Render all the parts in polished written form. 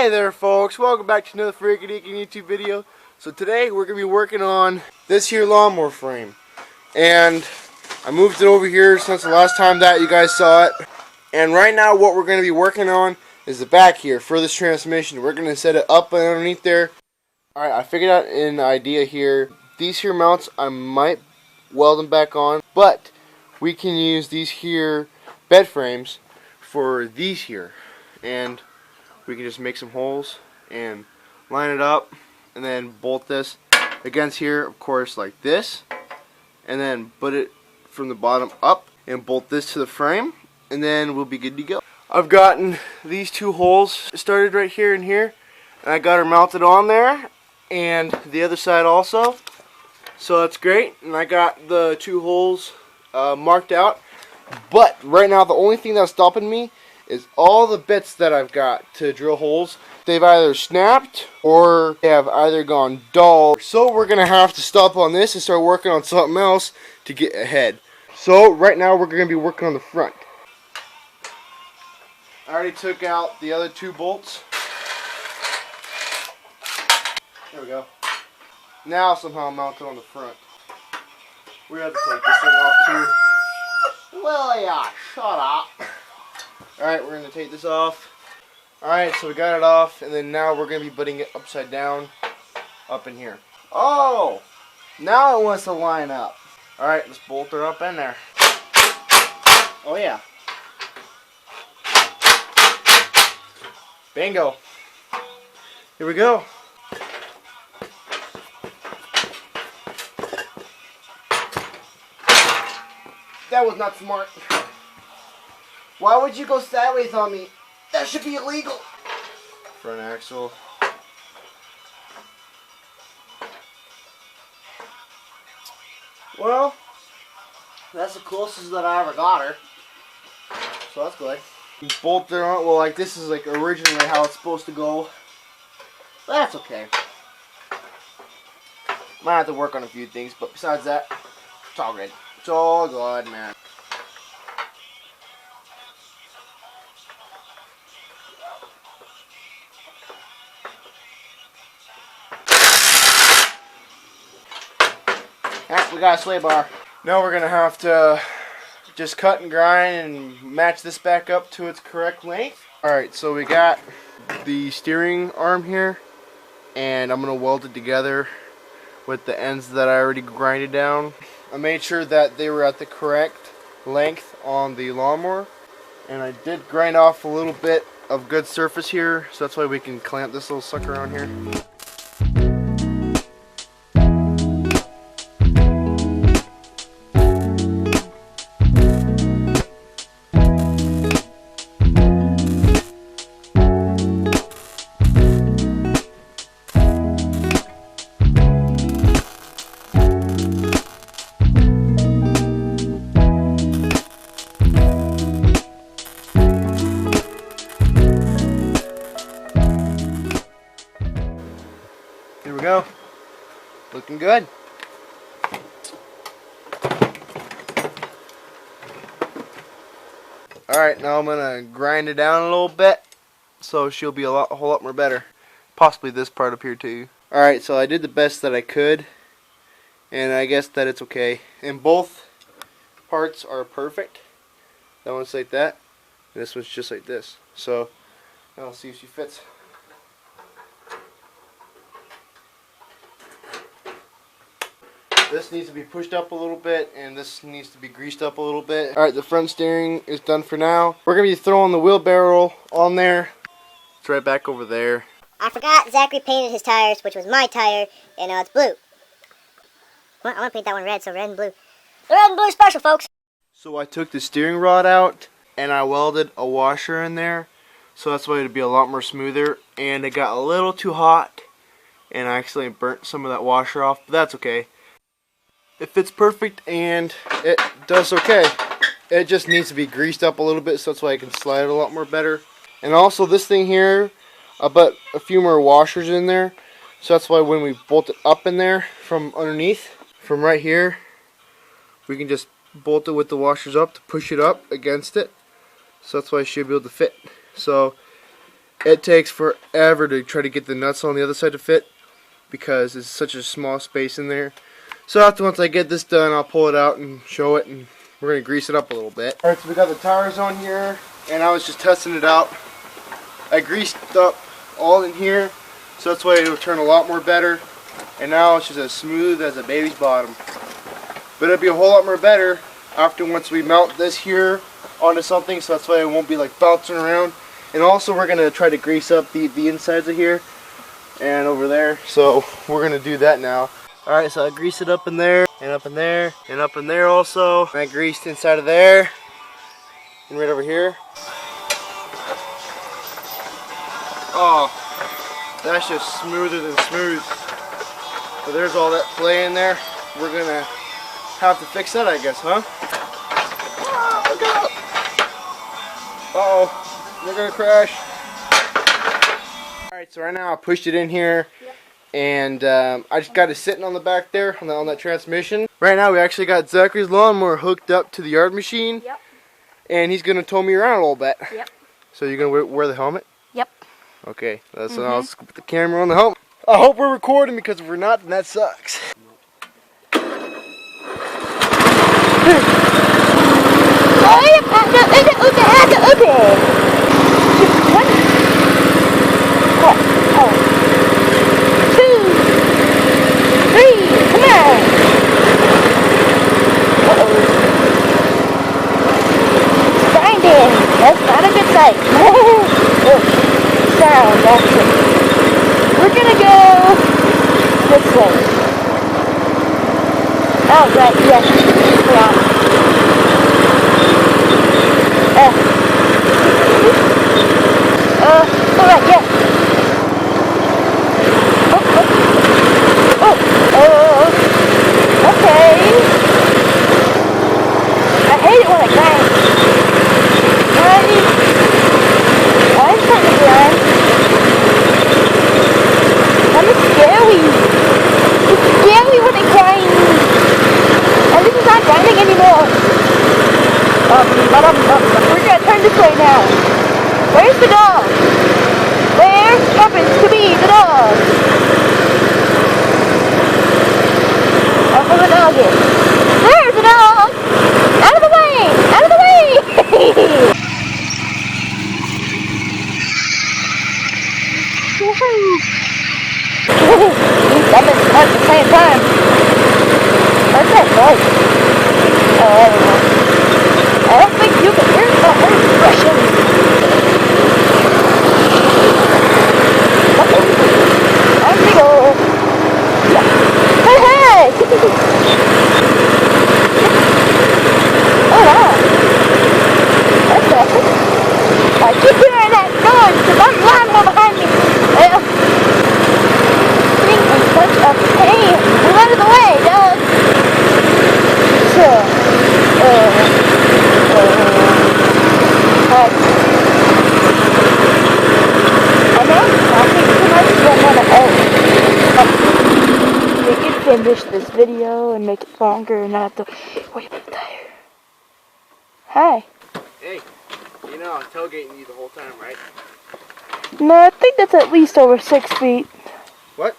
Hi there folks, welcome back to another freaking YouTube video. So today we're going to be working on this here lawnmower frame. And I moved it over here since the last time that you guys saw it. And right now what we're going to be working on is the back here for this transmission. We're going to set it up and underneath there. Alright, I figured out an idea here. These here mounts I might weld them back on, but we can use these here bed frames for these here. And we can just make some holes and line it up and then bolt this against here, of course, like this, and then put it from the bottom up and bolt this to the frame, and then we'll be good to go. I've gotten these two holes started right here and here, and I got her mounted on there and the other side also, so that's great. And I got the two holes marked out, but right now the only thing that's stopping me is all the bits that I've got to drill holes. They've either snapped or they have either gone dull. So we're going to have to stop on this and start working on something else to get ahead. So right now we're going to be working on the front. I already took out the other two bolts. There we go. Now somehow mount it on the front. We have to take this thing off too. Well, yeah, shut up. Alright, we're going to take this off. Alright, so we got it off, and then now we're going to be putting it upside down up in here. Oh! Now it wants to line up. Alright, let's bolt her up in there. Oh yeah. Bingo. Here we go. That was not smart. Why would you go sideways on me? That should be illegal. Front axle. Well, that's the closest that I ever got her. So that's good. Bolt there on. Well, like this is like originally how it's supposed to go. But that's okay. Might have to work on a few things, but besides that, it's all good. It's all good, man. Alright, we got a sway bar. Now we're going to have to just cut and grind and match this back up to its correct length. Alright, so we got the steering arm here, and I'm going to weld it together with the ends that I already grinded down. I made sure that they were at the correct length on the lawnmower, and I did grind off a little bit of good surface here, so that's why we can clamp this little sucker on here. Here we go. Looking good. Alright, now I'm going to grind it down a little bit so she'll be a whole lot more better. Possibly this part up here too. Alright, so I did the best that I could, and I guess that it's okay. And both parts are perfect. That one's like that, and this one's just like this. So, I'll see if she fits. This needs to be pushed up a little bit, and this needs to be greased up a little bit. Alright, the front steering is done for now. We're going to be throwing the wheelbarrow on there. It's right back over there. I forgot Zachary painted his tires, which was my tire, and it's blue. Well, I want to paint that one red, so red and blue. The red and blue special, folks. So I took the steering rod out, and I welded a washer in there. So that's why it'd be a lot more smoother. And it got a little too hot, and I accidentally burnt some of that washer off, but that's okay. It fits perfect, and it does okay. It just needs to be greased up a little bit, so that's why I can slide it a lot more better. And also this thing here, I put a few more washers in there, so that's why when we bolt it up in there from underneath, from right here, we can just bolt it with the washers up to push it up against it. So that's why it should be able to fit. So it takes forever to try to get the nuts on the other side to fit because it's such a small space in there. So after once I get this done, I'll pull it out and show it, and we're going to grease it up a little bit. Alright, so we got the tires on here, and I was just testing it out. I greased up all in here, so that's why it'll turn a lot more better. And now it's just as smooth as a baby's bottom. But it'll be a whole lot more better after once we mount this here onto something, so that's why it won't be like bouncing around. And also we're going to try to grease up the insides of here and over there, so we're going to do that now. Alright, so I greased it up in there, and up in there, and up in there also. And I greased inside of there, and right over here. Oh, that's just smoother than smooth. So there's all that play in there. We're going to have to fix that, I guess, huh? Oh, look out! Uh-oh, we're going to crash. Alright, so right now I pushed it in here. Yep. And I just got it sitting on the back there on that transmission. Right now we actually got Zachary's lawnmower hooked up to the yard machine. Yep. And he's going to tow me around a little bit. Yep. So you're going to wear the helmet? Yep. Okay, so I'll put the camera on the helmet. I hope we're recording, because if we're not, then that sucks. That's not a good sight. Sound, actually. We're gonna go this way. Oh, right, yes. Yeah. Alright, yes. Okay. I hate it when it grinds. I'm trying to grind. It's scary. It's scary when it grinds. And this is not grinding anymore. We're gonna turn this way now. Where's the dog? Where happens to be the dog? Oh, where the dog is? There's the dog! Out of the way! Out of the way! That is at the same time. What's that noise? I don't know. I don't think you can hear the horse brushing. I'm big ol'. Hey, hey! Oh, wow. That's awesome. I keep hearing that noise because I'm lawnmower behind me. Such a pain. Move out of the way, dog. So, I know I'm talking too much, but I'm gonna we can finish this video and make it longer and not have to wait for the tire. Hi. Hey, you know I'm tailgating you the whole time, right? No, I think that's at least over 6 feet. What?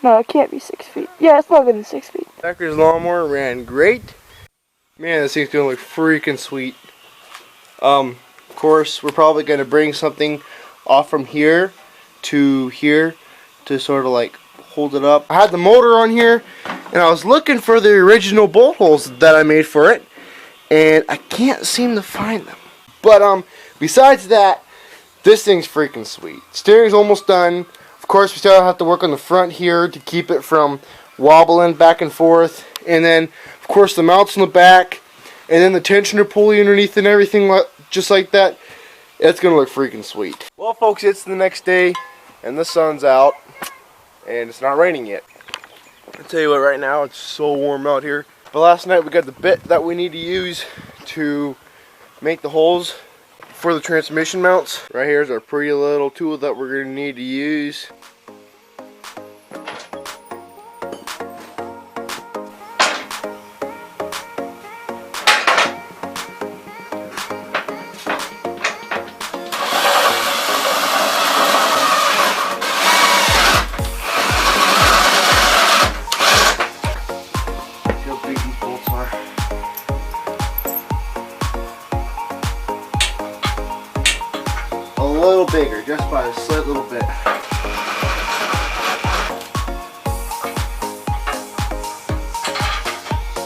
No, it can't be 6 feet. Yeah, it's longer than 6 feet. Zachary's lawnmower ran great. Man, this thing's gonna look freaking sweet. Of course, we're probably gonna bring something off from here to sort of like hold it up. I had the motor on here, and I was looking for the original bolt holes that I made for it, and I can't seem to find them. But besides that, this thing's freaking sweet. Steering's almost done. Of course, we still have to work on the front here to keep it from wobbling back and forth. And then, of course, the mounts on the back. And then the tensioner pulley underneath and everything just like that. It's going to look freaking sweet. Well, folks, it's the next day. And the sun's out. And it's not raining yet. I'll tell you what, right now, it's so warm out here. But last night, we got the bit that we need to use to make the holes for the transmission mounts. Right here's our pretty little tool that we're going to need to use. little bit.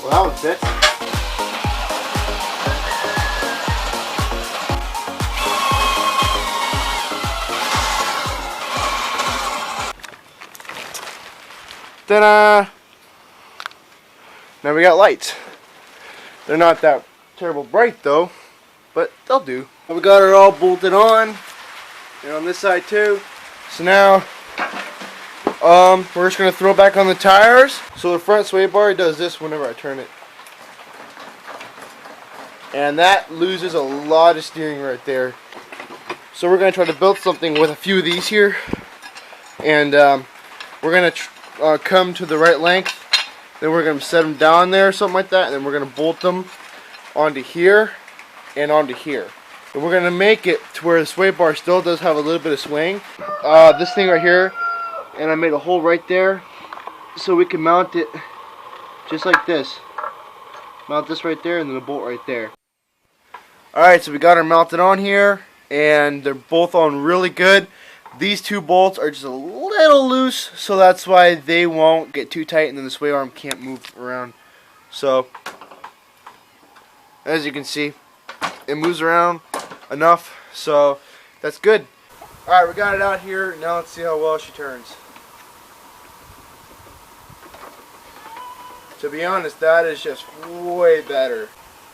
Well, that was it. Ta-da! Now we got lights. They're not that terrible bright though, but they'll do. We got it all bolted on, and on this side too. So now, we're just gonna throw it back on the tires. So the front sway bar does this whenever I turn it, and that loses a lot of steering right there. So we're gonna try to build something with a few of these here, and we're gonna come to the right length. Then we're going to set them down there or something like that, and then we're going to bolt them onto here and onto here. And we're going to make it to where the sway bar still does have a little bit of swing. This thing right here, and I made a hole right there so we can mount it just like this. Mount this right there and then a bolt right there. Alright, so we got her mounted on here, and they're both on really good. These two bolts are just a little loose, so that's why they won't get too tight and then the sway arm can't move around. So, as you can see, it moves around enough, so that's good. Alright, we got it out here. Now let's see how well she turns. To be honest, that is just way better.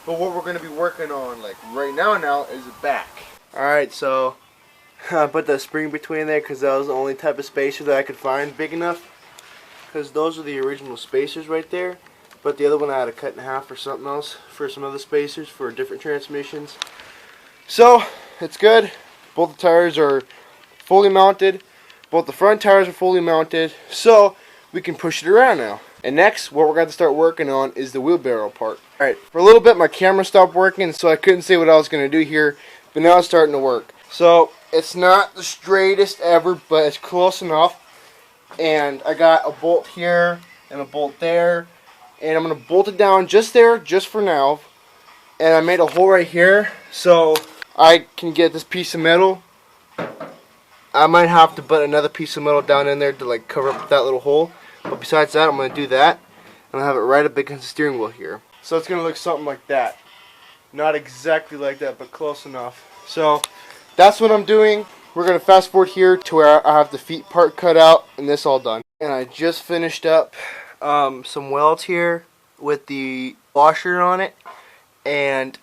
But what we're going to be working on, like right now is the back. Alright, so I put the spring between there because that was the only type of spacer that I could find big enough. Because those are the original spacers right there. But the other one I had to cut in half for something else, for some other spacers for different transmissions. So, it's good. Both the tires are fully mounted. Both the front tires are fully mounted. So, we can push it around now. And next, what we're going to start working on is the wheelbarrow part. Alright, for a little bit my camera stopped working, so I couldn't see what I was going to do here. But now it's starting to work. So, it's not the straightest ever, but it's close enough. And I got a bolt here and a bolt there. And I'm going to bolt it down just there, just for now. And I made a hole right here so I can get this piece of metal. I might have to put another piece of metal down in there to like cover up that little hole. But besides that, I'm going to do that. And I'll have it right up against the steering wheel here. So it's going to look something like that. Not exactly like that, but close enough. So that's what I'm doing. We're going to fast forward here to where I have the feet part cut out and this all done. And I just finished up some welds here with the washer on it. And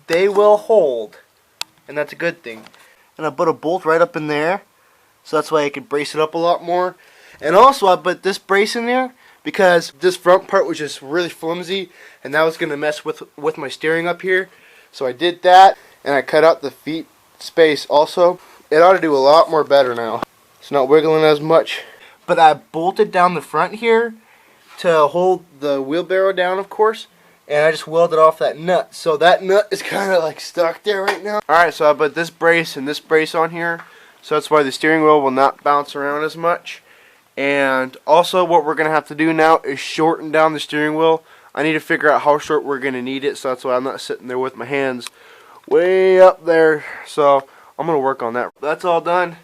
they will hold. And that's a good thing. And I put a bolt right up in there. So that's why I can brace it up a lot more. And also I put this brace in there because this front part was just really flimsy. And that was going to mess with my steering up here. So I did that. And I cut out the feet space also. It ought to do a lot more better now. It's not wiggling as much. But I bolted down the front here to hold the wheelbarrow down, of course. And I just welded off that nut. So that nut is kind of like stuck there right now. Alright, so I put this brace and this brace on here. So that's why the steering wheel will not bounce around as much. And also what we're going to have to do now is shorten down the steering wheel. I need to figure out how short we're going to need it. So that's why I'm not sitting there with my hands way up there. So I'm going to work on that. That's all done.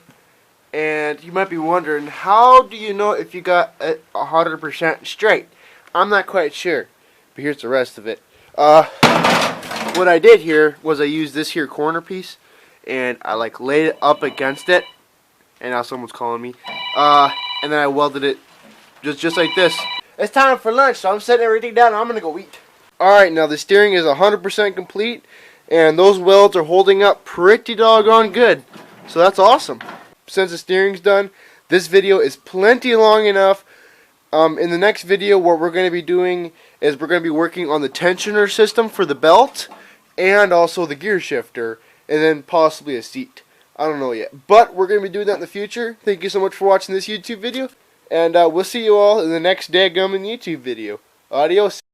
And you might be wondering, how do you know if you got it 100% straight? I'm not quite sure. But here's the rest of it. What I did here was I used this here corner piece. And I like laid it up against it. And now someone's calling me. And then I welded it just like this. It's time for lunch, so I'm setting everything down and I'm going to go eat. Alright, now the steering is 100% complete. And those welds are holding up pretty doggone good. So that's awesome. Since the steering's done, this video is plenty long enough. In the next video, what we're going to be doing is we're going to be working on the tensioner system for the belt. And also the gear shifter. And then possibly a seat. I don't know yet. But we're going to be doing that in the future. Thank you so much for watching this YouTube video. And we'll see you all in the next daggum YouTube video. Adios.